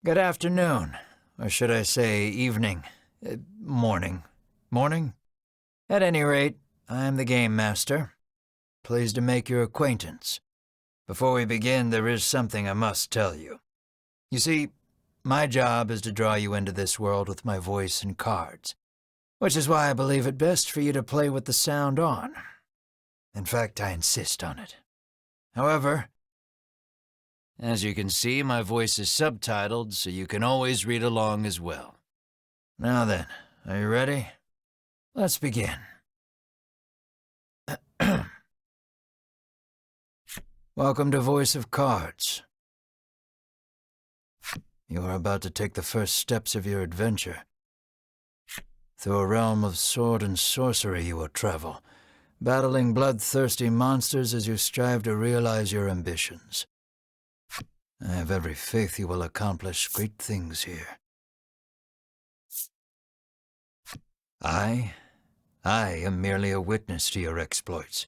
Good afternoon, or should I say evening, morning. Morning? At any rate, I am the Game Master. Pleased to make your acquaintance. Before we begin, there is something I must tell you. You see, my job is to draw you into this world with my voice and cards, which is why I believe it best for you to play with the sound on. In fact, I insist on it. However, as you can see, my voice is subtitled, so you can always read along as well. Now then, are you ready? Let's begin. Welcome to Voice of Cards. You are about to take the first steps of your adventure. Through a realm of sword and sorcery you will travel, battling bloodthirsty monsters as you strive to realize your ambitions. I have every faith you will accomplish great things here. I am merely a witness to your exploits.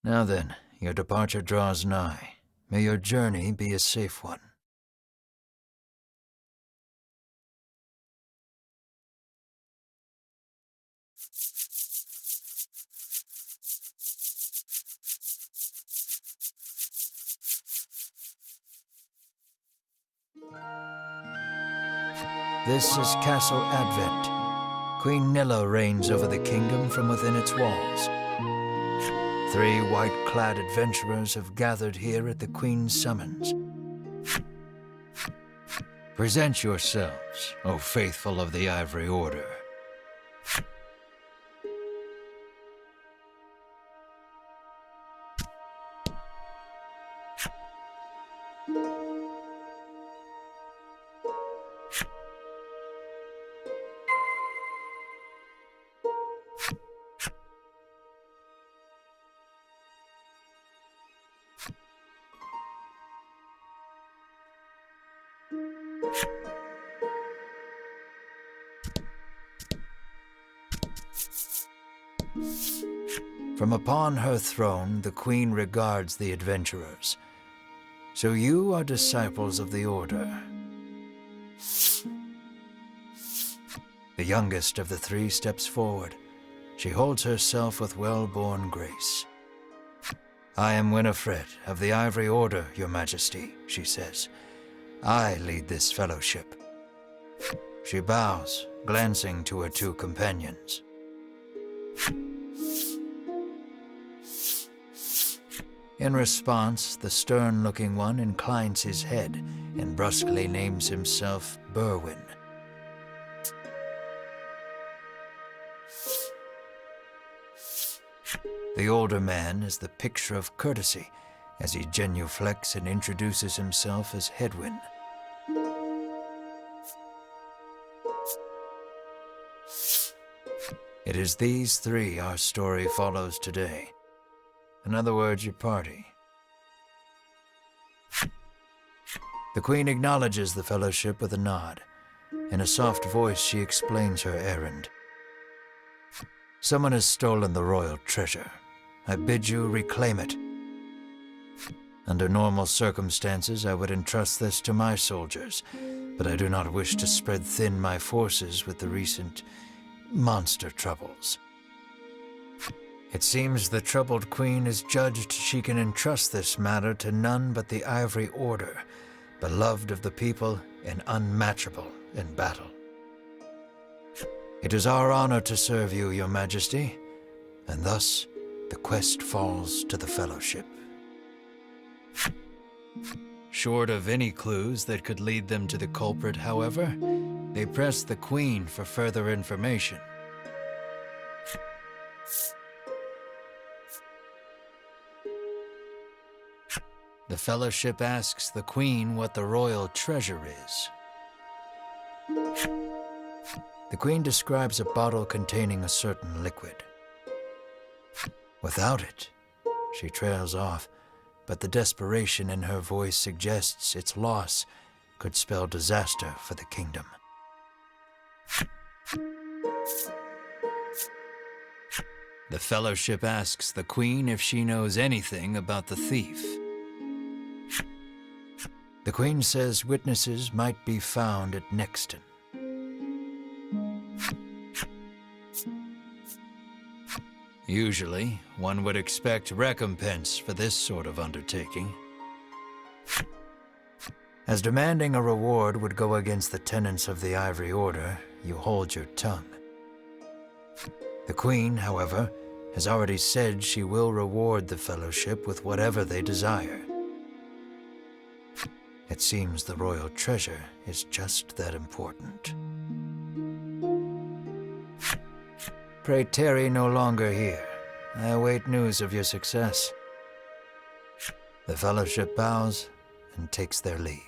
Now then, your departure draws nigh. May your journey be a safe one. This is Castle Advent. Queen Nilla reigns over the kingdom from within its walls. 3 white-clad adventurers have gathered here at the Queen's summons. Present yourselves, O faithful of the Ivory Order. From upon her throne, the Queen regards the adventurers. So you are disciples of the Order. The youngest of the 3 steps forward. She holds herself with well-born grace. I am Winifred of the Ivory Order, Your Majesty, she says. I lead this fellowship. She bows, glancing to her 2 companions. In response, the stern-looking one inclines his head and brusquely names himself Berwin. The older man is the picture of courtesy as he genuflects and introduces himself as Hedwyn. It is these 3 our story follows today. In other words, your party. The Queen acknowledges the fellowship with a nod. In a soft voice, she explains her errand. Someone has stolen the royal treasure. I bid you reclaim it. Under normal circumstances, I would entrust this to my soldiers, but I do not wish to spread thin my forces with the recent monster troubles. It seems the troubled Queen has judged she can entrust this matter to none but the Ivory Order, beloved of the people and unmatchable in battle. It is our honor to serve you, Your Majesty, and thus the quest falls to the Fellowship. Short of any clues that could lead them to the culprit, however, they press the Queen for further information. The Fellowship asks the Queen what the royal treasure is. The Queen describes a bottle containing a certain liquid. Without it, she trails off, but the desperation in her voice suggests its loss could spell disaster for the kingdom. The Fellowship asks the Queen if she knows anything about the thief. The Queen says witnesses might be found at Nexton. Usually, one would expect recompense for this sort of undertaking. As demanding a reward would go against the tenets of the Ivory Order, you hold your tongue. The Queen, however, has already said she will reward the Fellowship with whatever they desire. It seems the royal treasure is just that important. Pray tarry no longer here. I await news of your success. The Fellowship bows and takes their leave.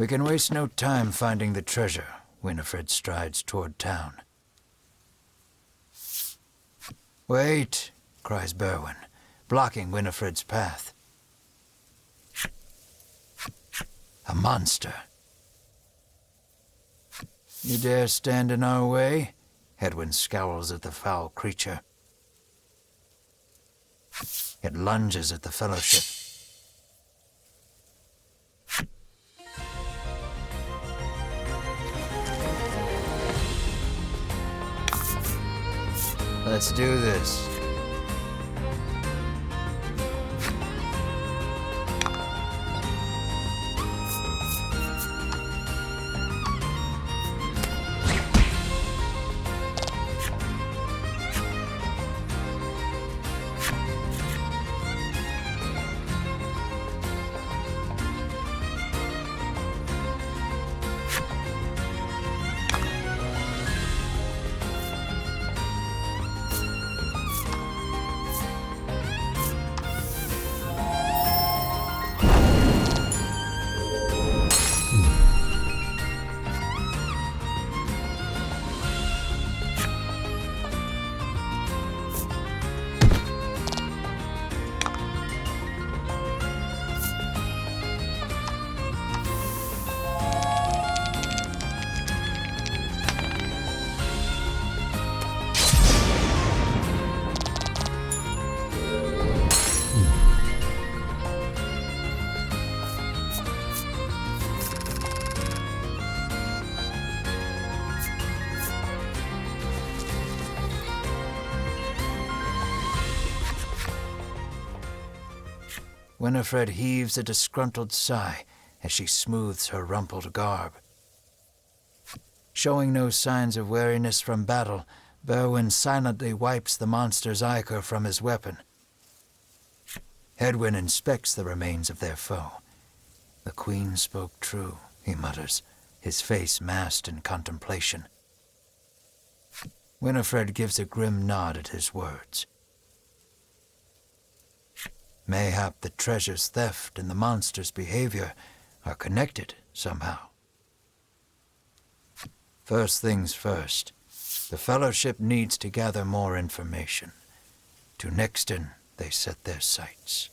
We can waste no time finding the treasure. Winifred strides toward town. Wait, cries Berwin, blocking Winifred's path. A monster. You dare stand in our way? Hedwyn scowls at the foul creature. It lunges at the Fellowship. Let's do this. Winifred heaves a disgruntled sigh as she smooths her rumpled garb. Showing no signs of weariness from battle, Berwin silently wipes the monster's ichor from his weapon. Hedwyn inspects the remains of their foe. The Queen spoke true, he mutters, his face masked in contemplation. Winifred gives a grim nod at his words. Mayhap the treasure's theft and the monster's behavior are connected somehow. First things first, the Fellowship needs to gather more information. To Nexton they set their sights.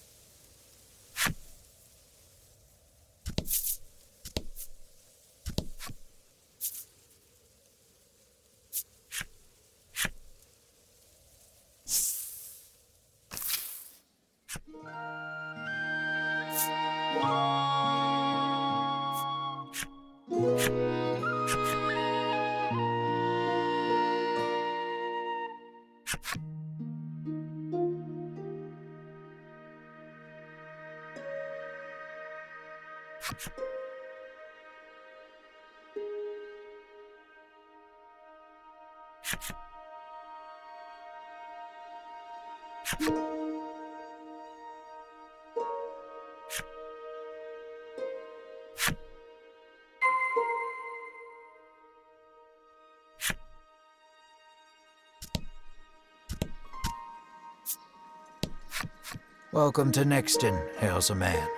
Welcome to Nexton, hails a man.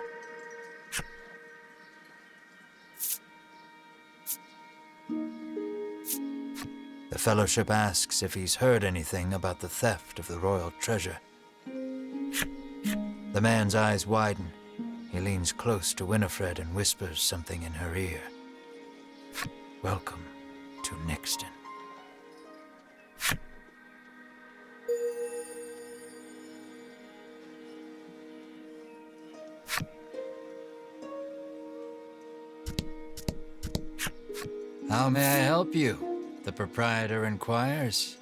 The Fellowship asks if he's heard anything about the theft of the royal treasure. The man's eyes widen. He leans close to Winifred and whispers something in her ear. Welcome to Nexton. How may I help you? The proprietor inquires.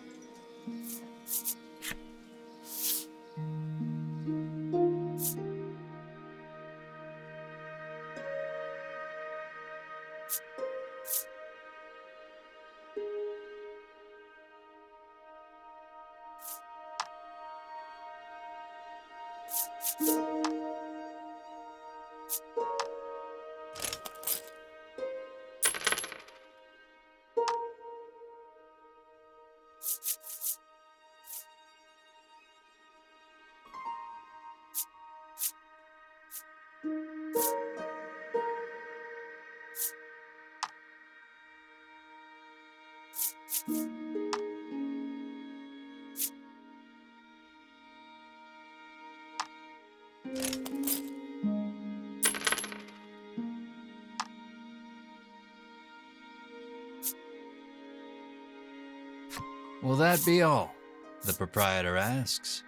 Will that be all? The proprietor asks.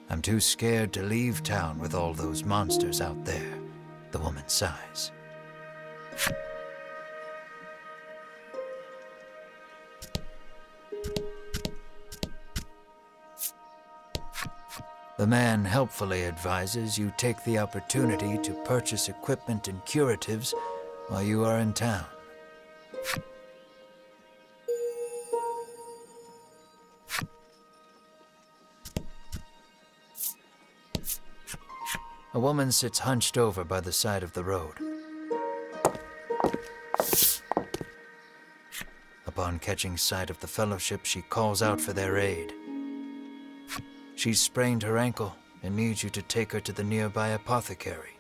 I'm too scared to leave town with all those monsters out there, the woman sighs. The man helpfully advises you take the opportunity to purchase equipment and curatives while you are in town. A woman sits hunched over by the side of the road. Upon catching sight of the Fellowship, she calls out for their aid. She's sprained her ankle and needs you to take her to the nearby apothecary.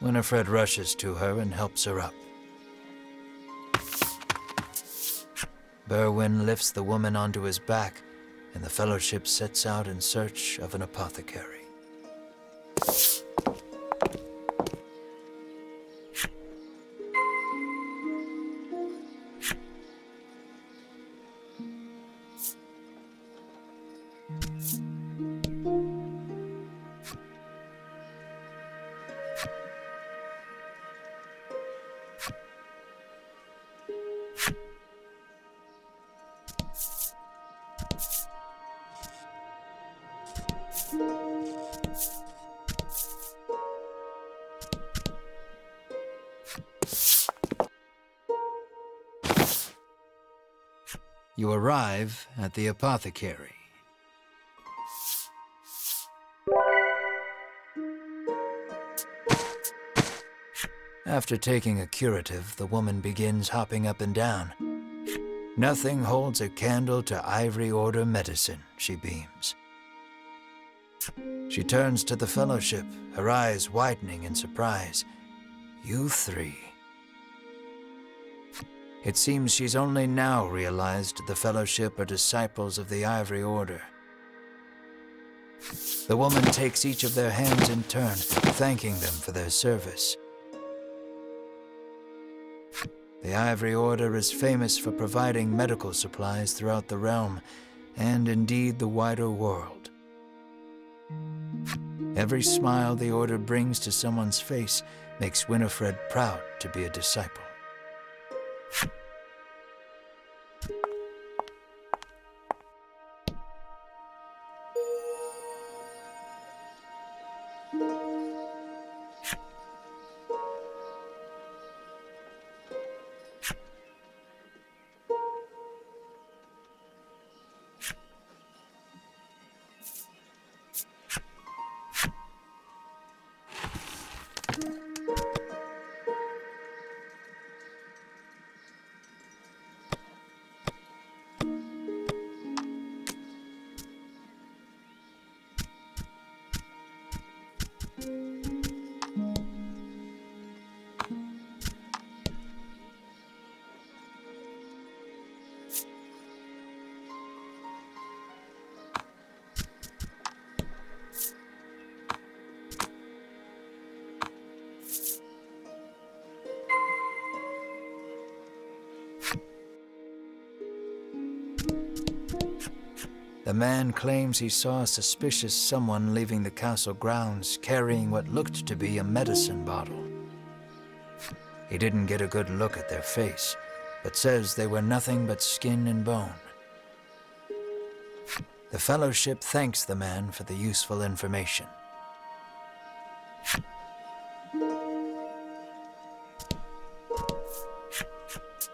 Winifred rushes to her and helps her up. Berwin lifts the woman onto his back, and the Fellowship sets out in search of an apothecary. You arrive at the apothecary. After taking a curative, the woman begins hopping up and down. Nothing holds a candle to Ivory Order medicine, she beams. She turns to the Fellowship, her eyes widening in surprise. You three. It seems she's only now realized the Fellowship are disciples of the Ivory Order. The woman takes each of their hands in turn, thanking them for their service. The Ivory Order is famous for providing medical supplies throughout the realm, and indeed the wider world. Every smile the Order brings to someone's face makes Winifred proud to be a disciple. The man claims he saw a suspicious someone leaving the castle grounds carrying what looked to be a medicine bottle. He didn't get a good look at their face, but says they were nothing but skin and bone. The Fellowship thanks the man for the useful information.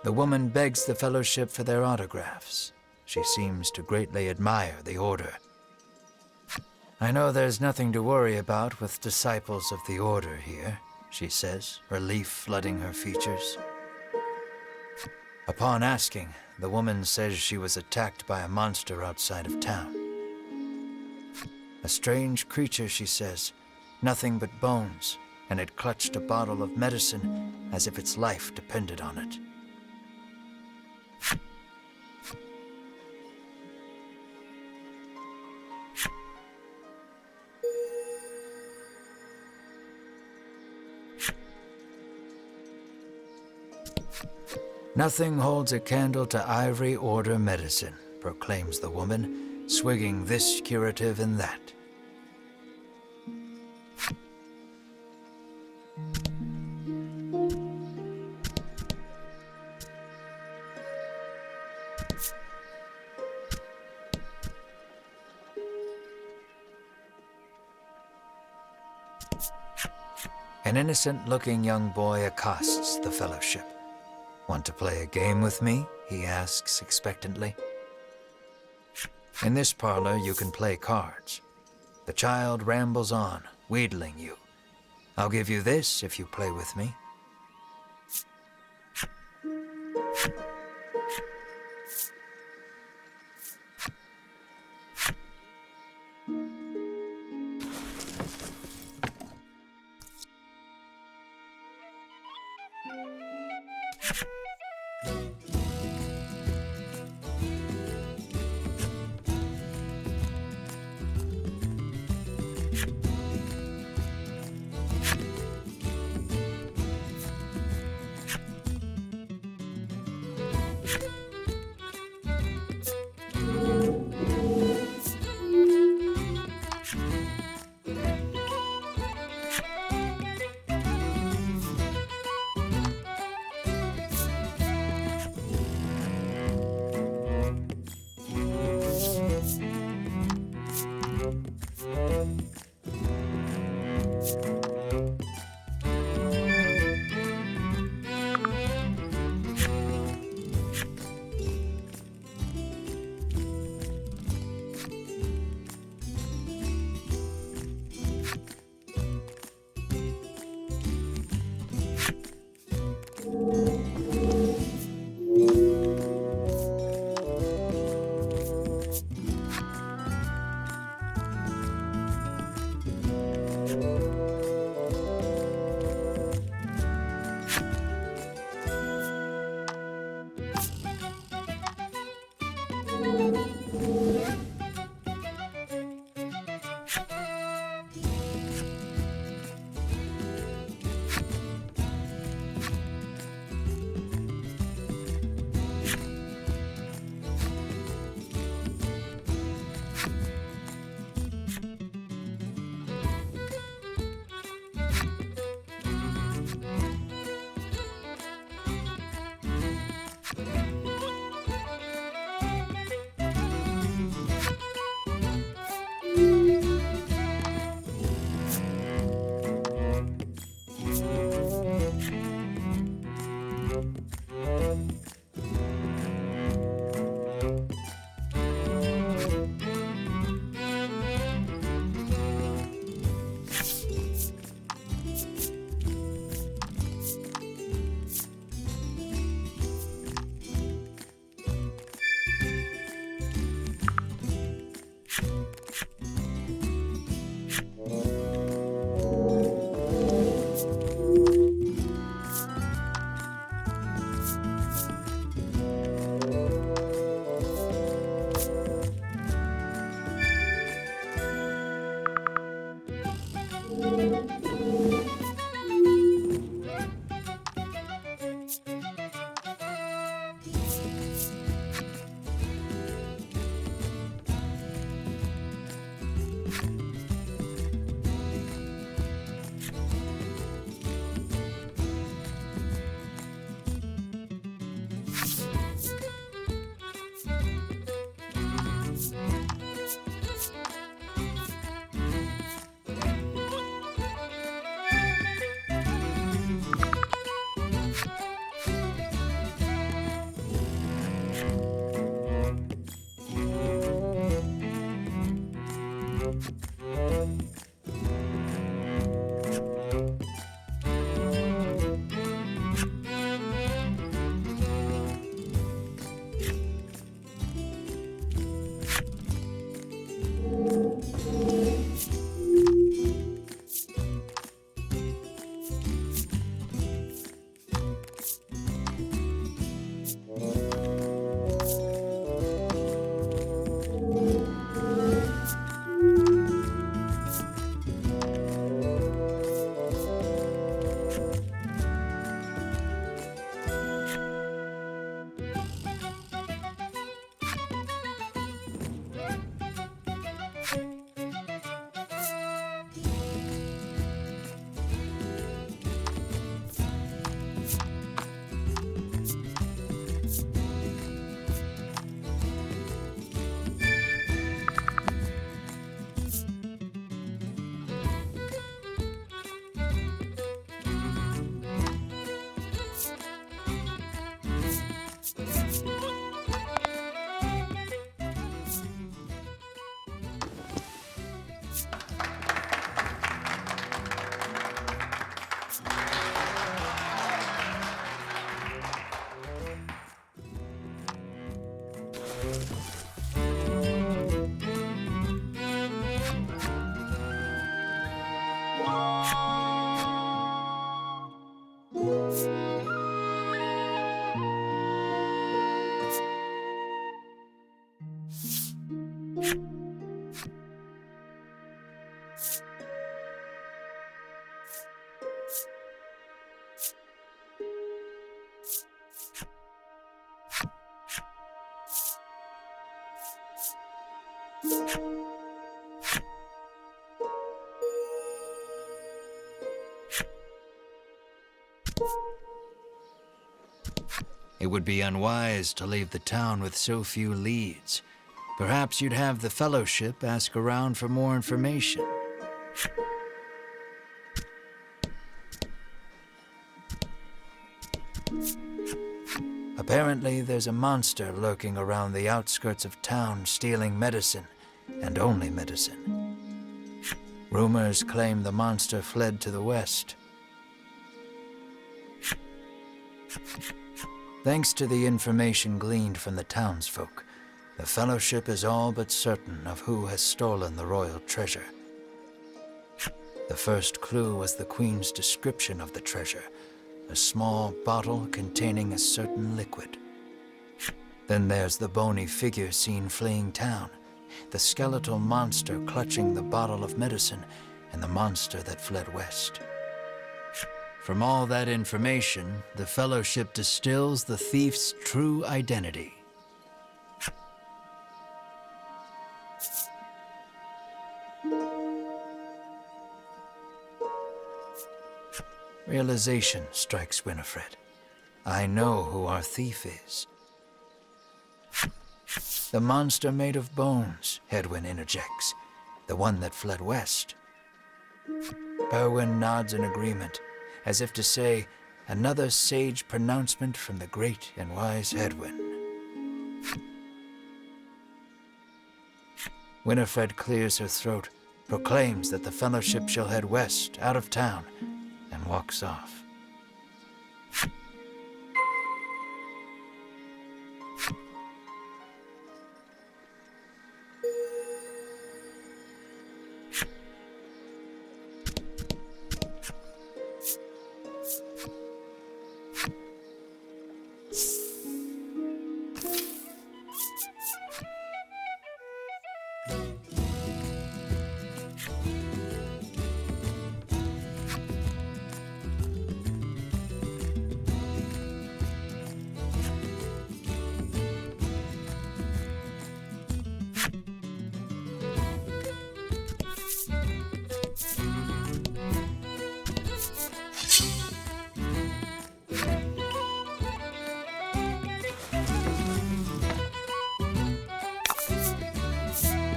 The woman begs the Fellowship for their autographs. She seems to greatly admire the Order. I know there's nothing to worry about with disciples of the Order here, she says, relief flooding her features. Upon asking, the woman says she was attacked by a monster outside of town. A strange creature, she says, nothing but bones, and it clutched a bottle of medicine as if its life depended on it. Nothing holds a candle to Ivory Order medicine, proclaims the woman, swigging this curative and that. An innocent-looking young boy accosts the Fellowship. Want to play a game with me? He asks expectantly. In this parlor, you can play cards. The child rambles on, wheedling you. I'll give you this if you play with me. It would be unwise to leave the town with so few leads. Perhaps you'd have the Fellowship ask around for more information. Apparently, there's a monster lurking around the outskirts of town stealing medicine, and only medicine. Rumors claim the monster fled to the west. Thanks to the information gleaned from the townsfolk, the Fellowship is all but certain of who has stolen the royal treasure. The first clue was the Queen's description of the treasure, a small bottle containing a certain liquid. Then there's the bony figure seen fleeing town, the skeletal monster clutching the bottle of medicine, and the monster that fled west. From all that information, the Fellowship distills the thief's true identity. Realization strikes Winifred. I know who our thief is. The monster made of bones, Hedwyn interjects. The one that fled west. Berwin nods in agreement, as if to say, another sage pronouncement from the great and wise Hedwyn. Winifred clears her throat, proclaims that the Fellowship shall head west, out of town, and walks off.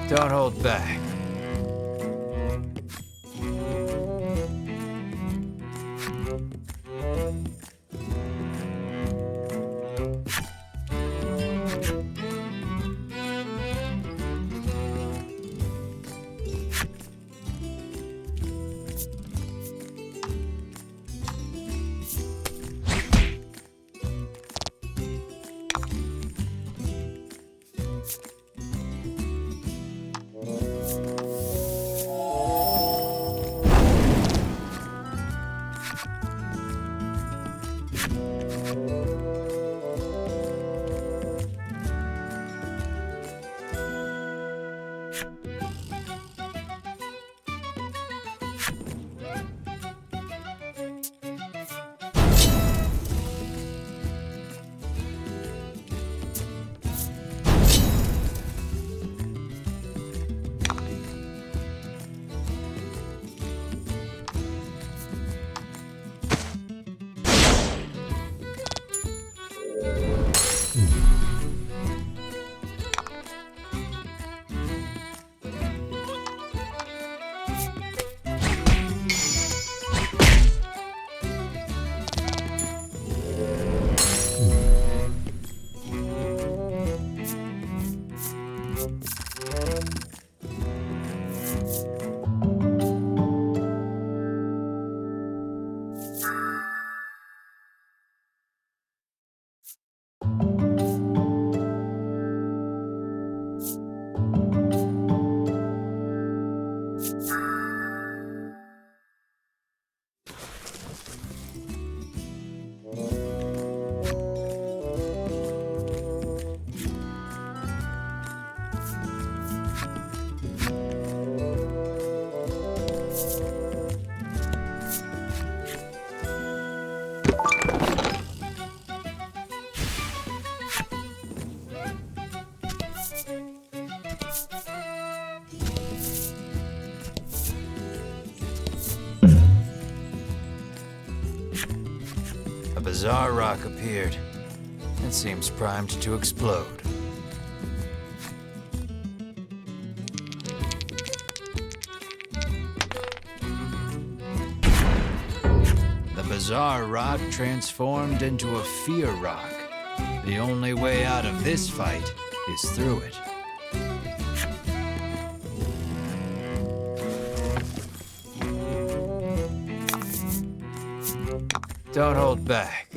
Don't hold back. A bizarre rock appeared. It seems primed to explode. The bizarre rock transformed into a fear rock. The only way out of this fight is through it. Don't hold back.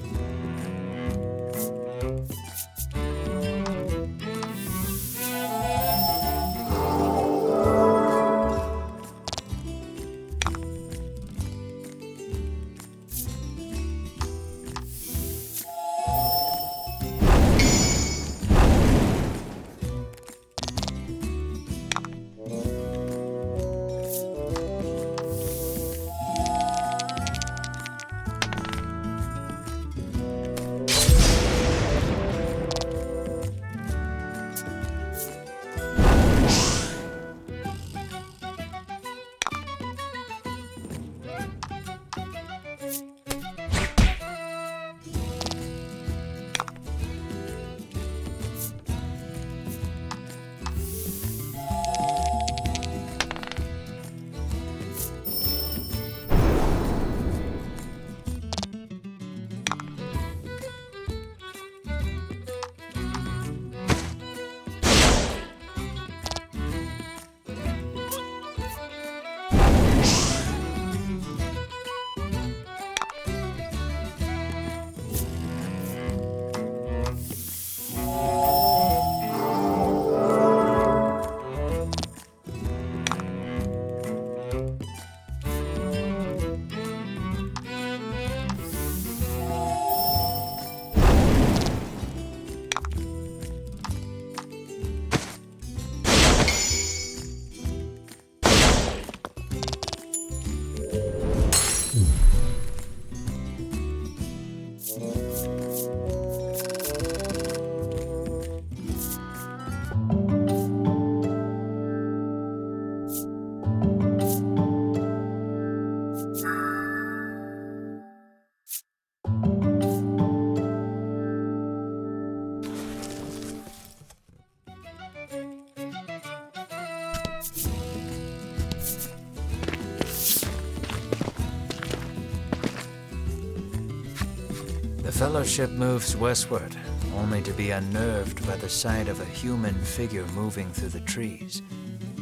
Fellowship moves westward, only to be unnerved by the sight of a human figure moving through the trees.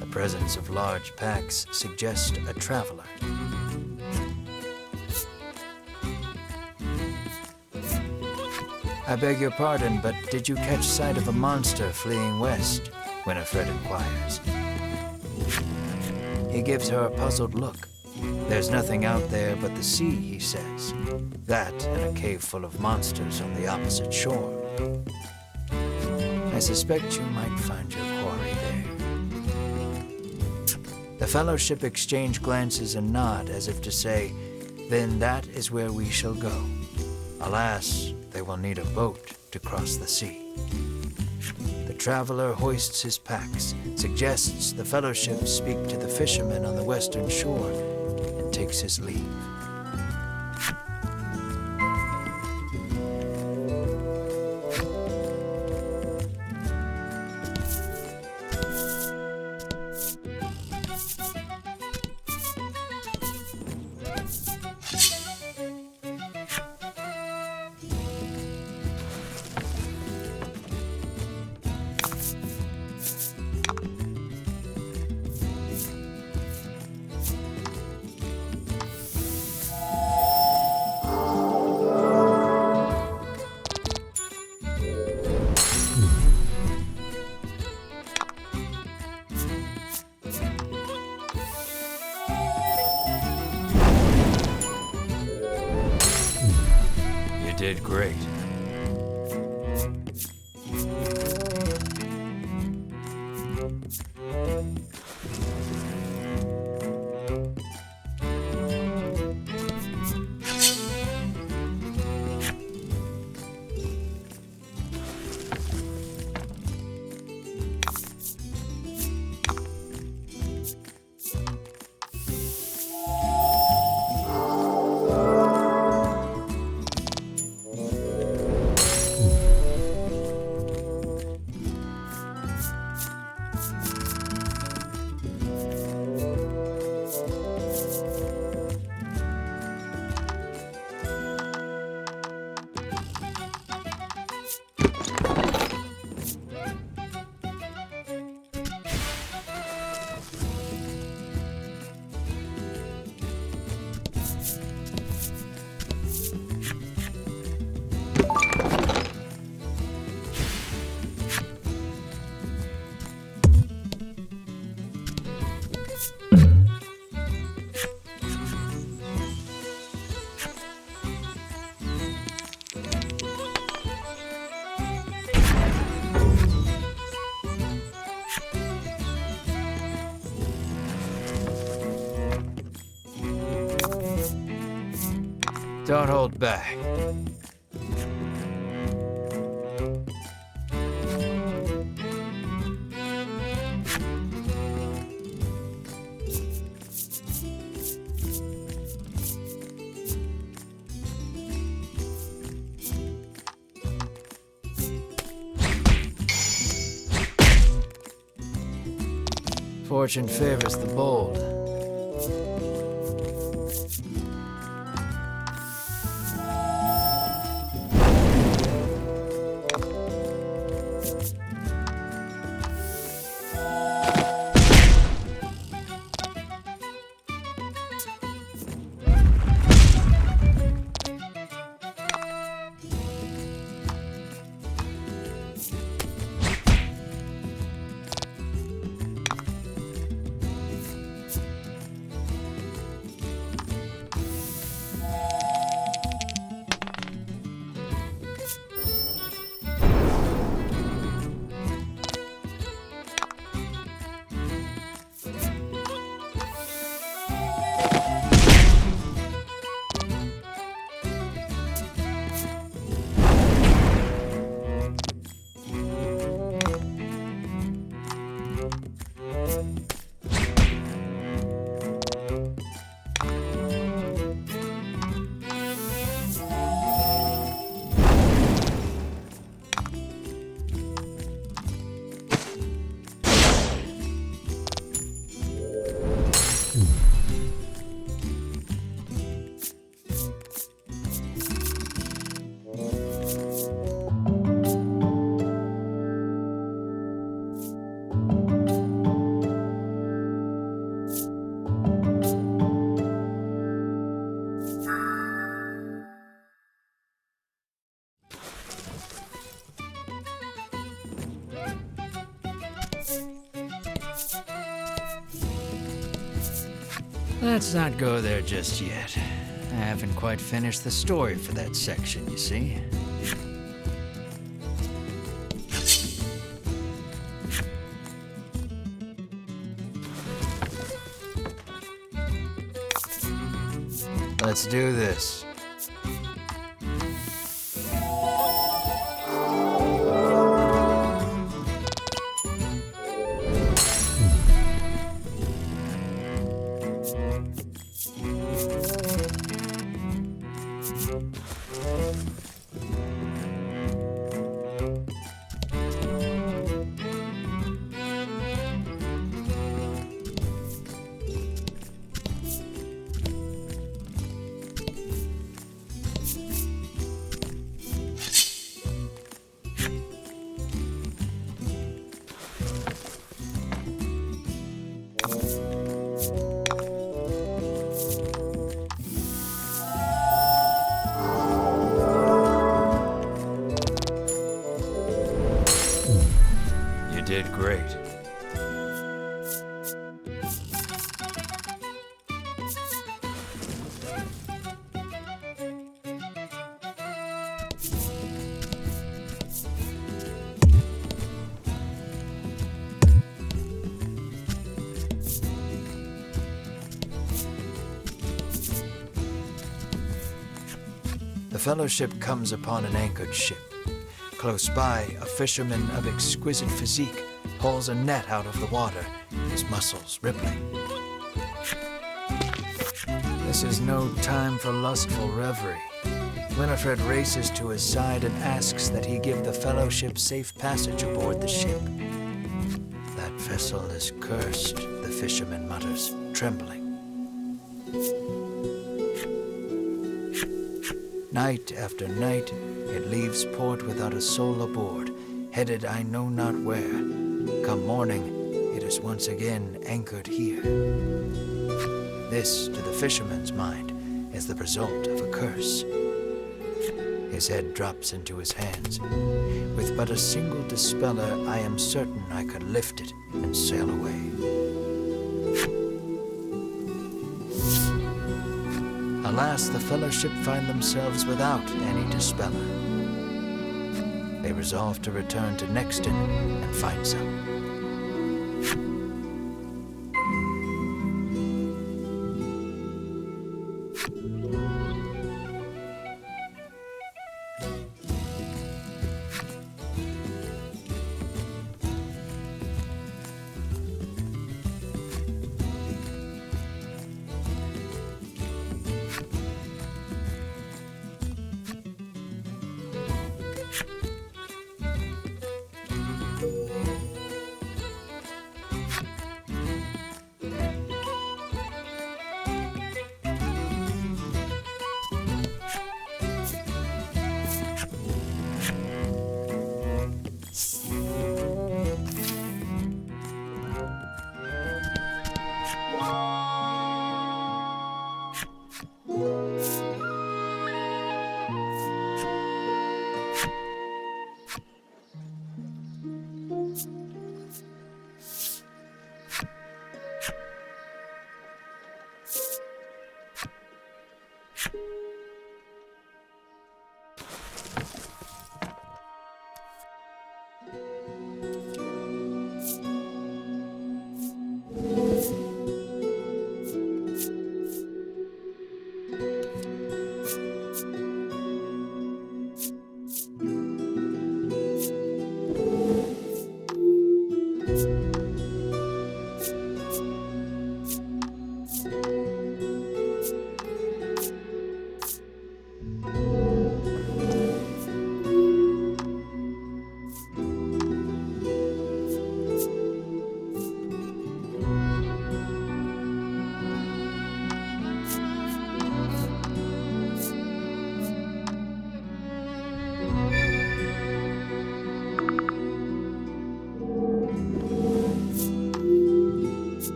The presence of large packs suggests a traveler. I beg your pardon, but did you catch sight of a monster fleeing west? Winifred inquires. He gives her a puzzled look. There's nothing out there but the sea, he says. That and a cave full of monsters on the opposite shore. I suspect you might find your quarry there. The Fellowship exchange glances and nod as if to say, then that is where we shall go. Alas, they will need a boat to cross the sea. The traveler hoists his packs, suggests the Fellowship speak to the fishermen on the western shore, and takes his leave. Did great. Don't hold back. Fortune favors the bold. Let's not go there just yet. I haven't quite finished the story for that section, you see. Let's do this. You did great. The Fellowship comes upon an anchored ship. Close by, a fisherman of exquisite physique hauls a net out of the water, his muscles rippling. This is no time for lustful reverie. Winifred races to his side and asks that he give the Fellowship safe passage aboard the ship. That vessel is cursed, the fisherman mutters, trembling. Night after night, it leaves port without a soul aboard, headed I know not where. Come morning, it is once again anchored here. This, to the fisherman's mind, is the result of a curse. His head drops into his hands. With but a single dispeller, I am certain I could lift it and sail away. Alas, the Fellowship find themselves without any dispeller. They resolve to return to Nexton and find some.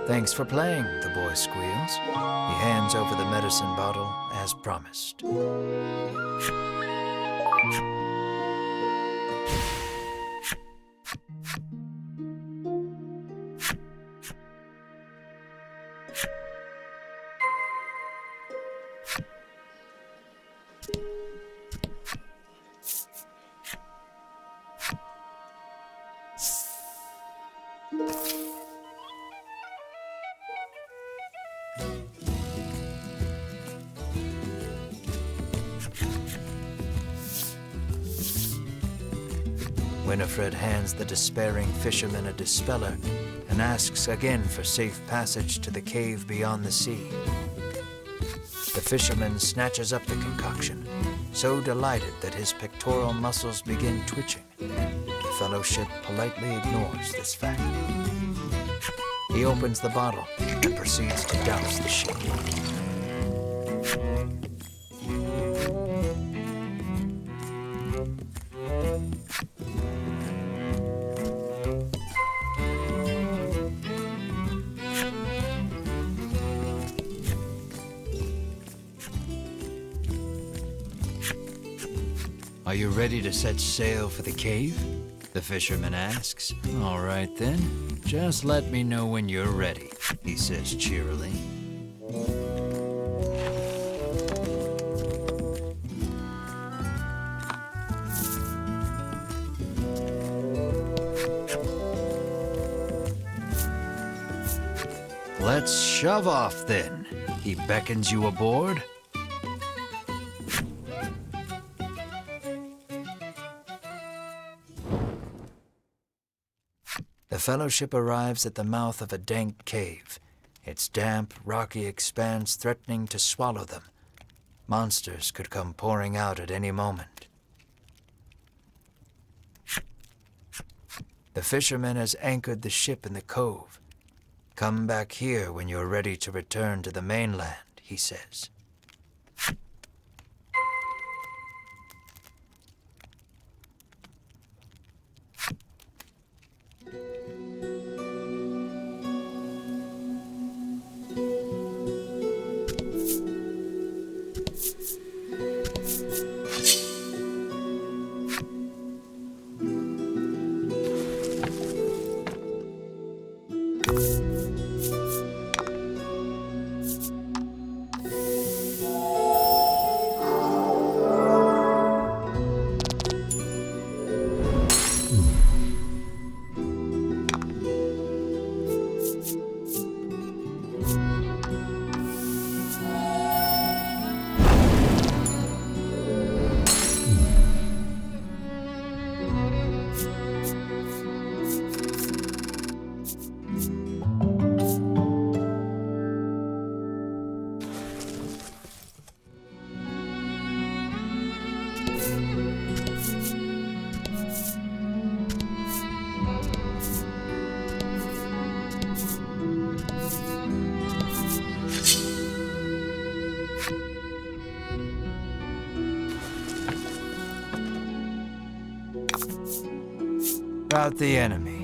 Thanks for playing, the boy squeals. He hands over the medicine bottle as promised. Winifred hands the despairing fisherman a dispeller and asks again for safe passage to the cave beyond the sea. The fisherman snatches up the concoction, so delighted that his pectoral muscles begin twitching. The fellowship politely ignores this fact. He opens the bottle and proceeds to douse the ship. Are you ready to set sail for the cave? The fisherman asks. All right then, just let me know when you're ready, he says cheerily. Let's shove off then. He beckons you aboard. The fellowship arrives at the mouth of a dank cave, its damp, rocky expanse threatening to swallow them. Monsters could come pouring out at any moment. The fisherman has anchored the ship in the cove. Come back here when you're ready to return to the mainland, he says. About the enemy.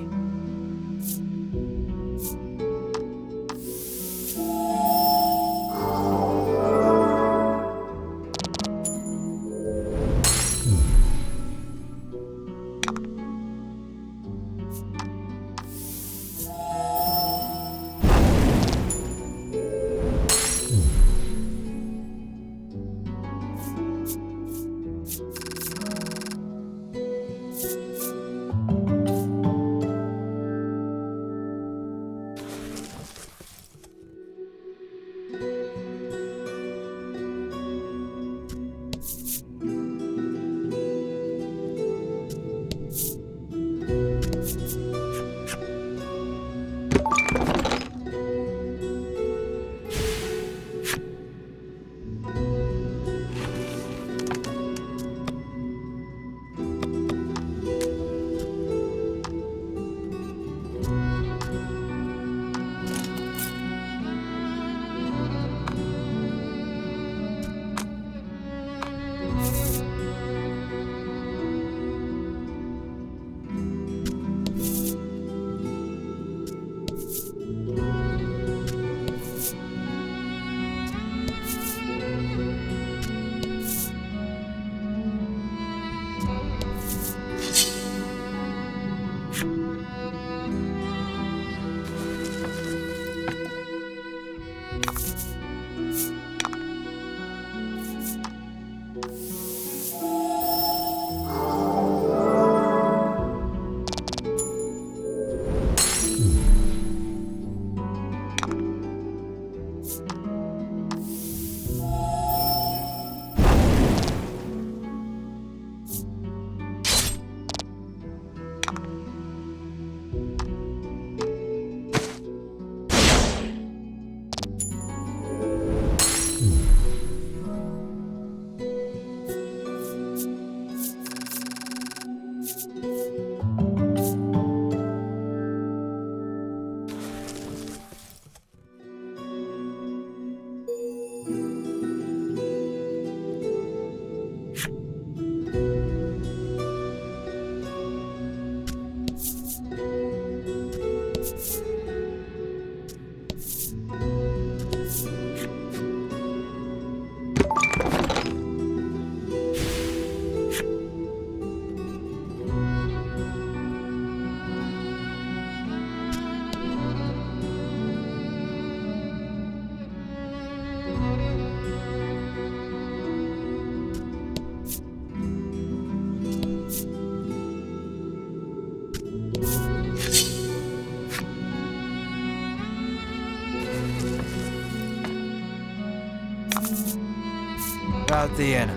out the enemy.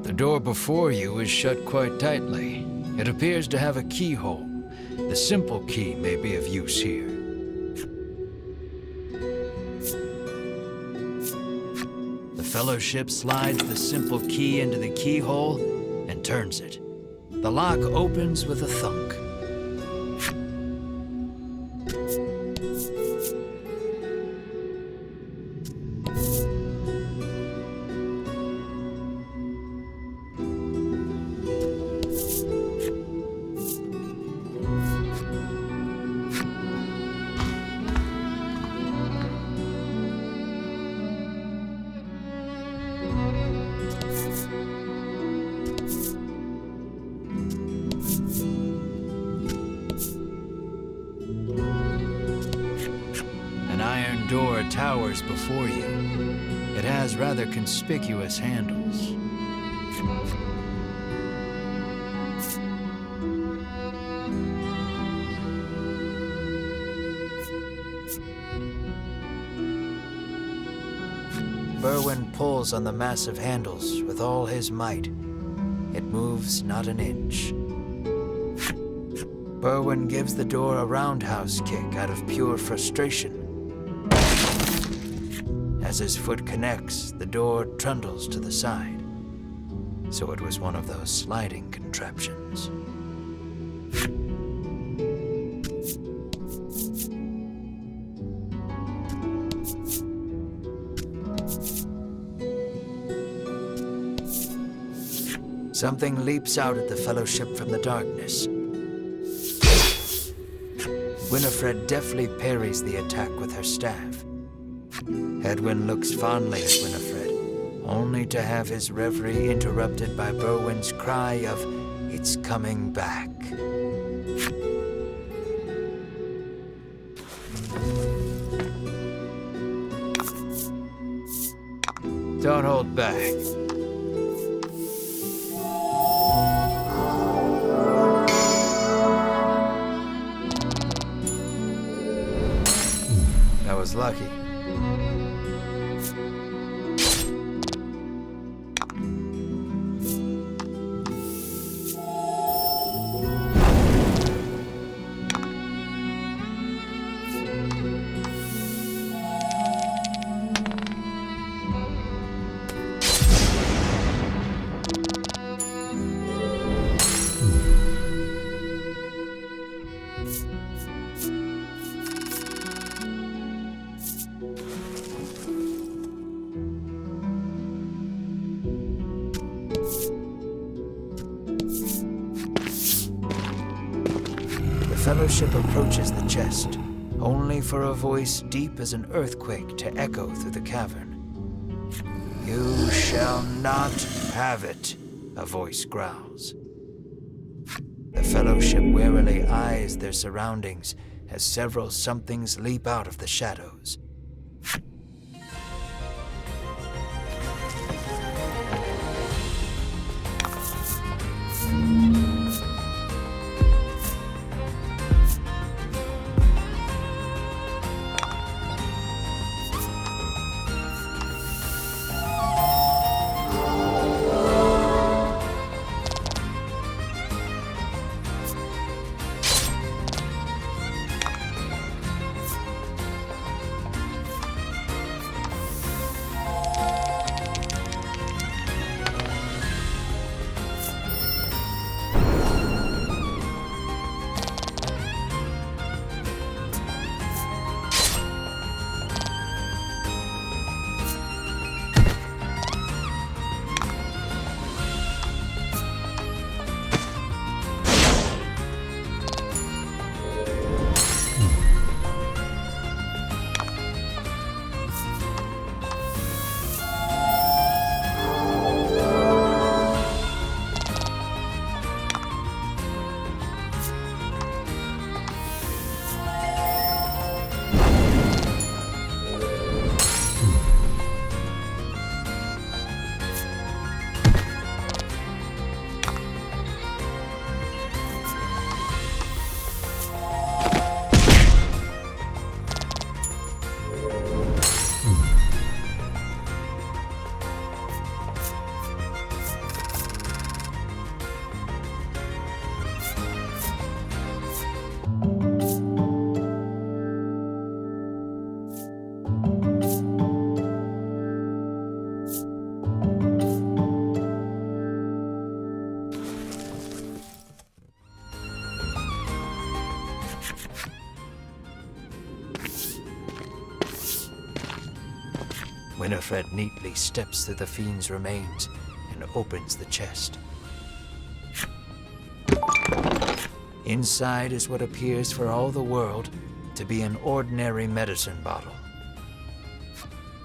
The door before you is shut quite tightly. It appears to have a keyhole. The simple key may be of use here. The Fellowship slides the simple key into the keyhole and turns it. The lock opens with a thunk. An iron door towers before you. It has rather conspicuous handles. Berwin pulls on the massive handles with all his might. It moves not an inch. Berwin gives the door a roundhouse kick out of pure frustration. As his foot connects, the door trundles to the side. So it was one of those sliding contraptions. Something leaps out at the Fellowship from the darkness. Winifred deftly parries the attack with her staff. Edwin looks fondly at Winifred, only to have his reverie interrupted by Berwin's cry of, "It's coming back." Don't hold back. That was lucky. The Fellowship approaches the chest, only for a voice deep as an earthquake to echo through the cavern. "You shall not have it," a voice growls. The Fellowship warily eyes their surroundings as several somethings leap out of the shadows. Winifred neatly steps through the fiend's remains and opens the chest. Inside is what appears for all the world to be an ordinary medicine bottle.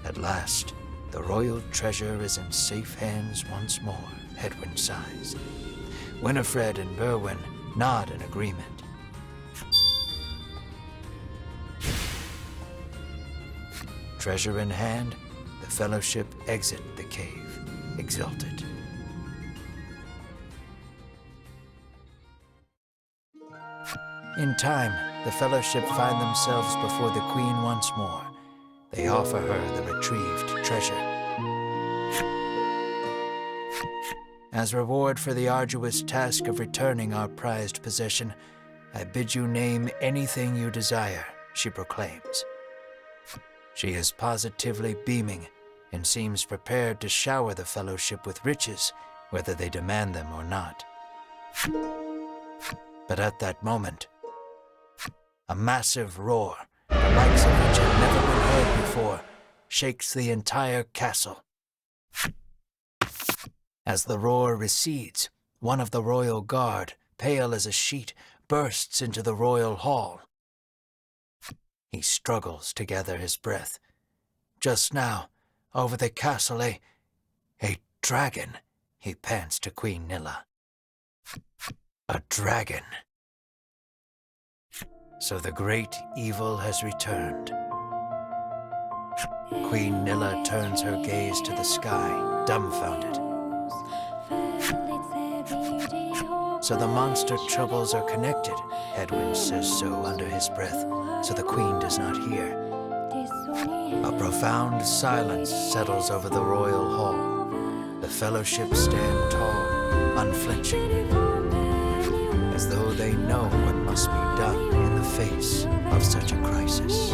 At last, the royal treasure is in safe hands once more, Hedwyn sighs. Winifred and Berwin nod in agreement. Treasure in hand, the Fellowship exit the cave, exulted. In time, the Fellowship find themselves before the Queen once more. They offer her the retrieved treasure. As reward for the arduous task of returning our prized possession, I bid you name anything you desire, she proclaims. She is positively beaming and seems prepared to shower the Fellowship with riches, whether they demand them or not. But at that moment, a massive roar, the likes of which had never been heard before, shakes the entire castle. As the roar recedes, one of the royal guard, pale as a sheet, bursts into the royal hall. He struggles to gather his breath. Just now, over the castle, a dragon, he pants to Queen Nilla. A dragon. So the great evil has returned. Queen Nilla turns her gaze to the sky, dumbfounded. So the monster troubles are connected, Hedwyn says so under his breath, so the Queen does not hear. A profound silence settles over the royal hall. The Fellowship stand tall, unflinching, as though they know what must be done in the face of such a crisis.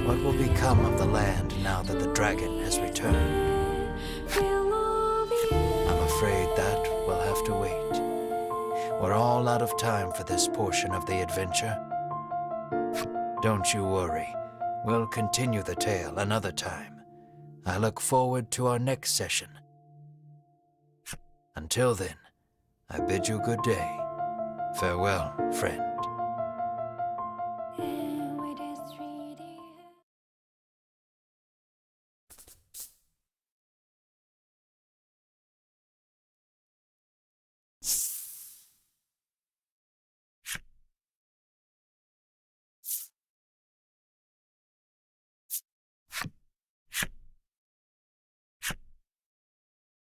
What will become of the land now that the dragon has returned? I'm afraid that will have to wait. We're all out of time for this portion of the adventure. Don't you worry. We'll continue the tale another time. I look forward to our next session. Until then, I bid you good day. Farewell, friend.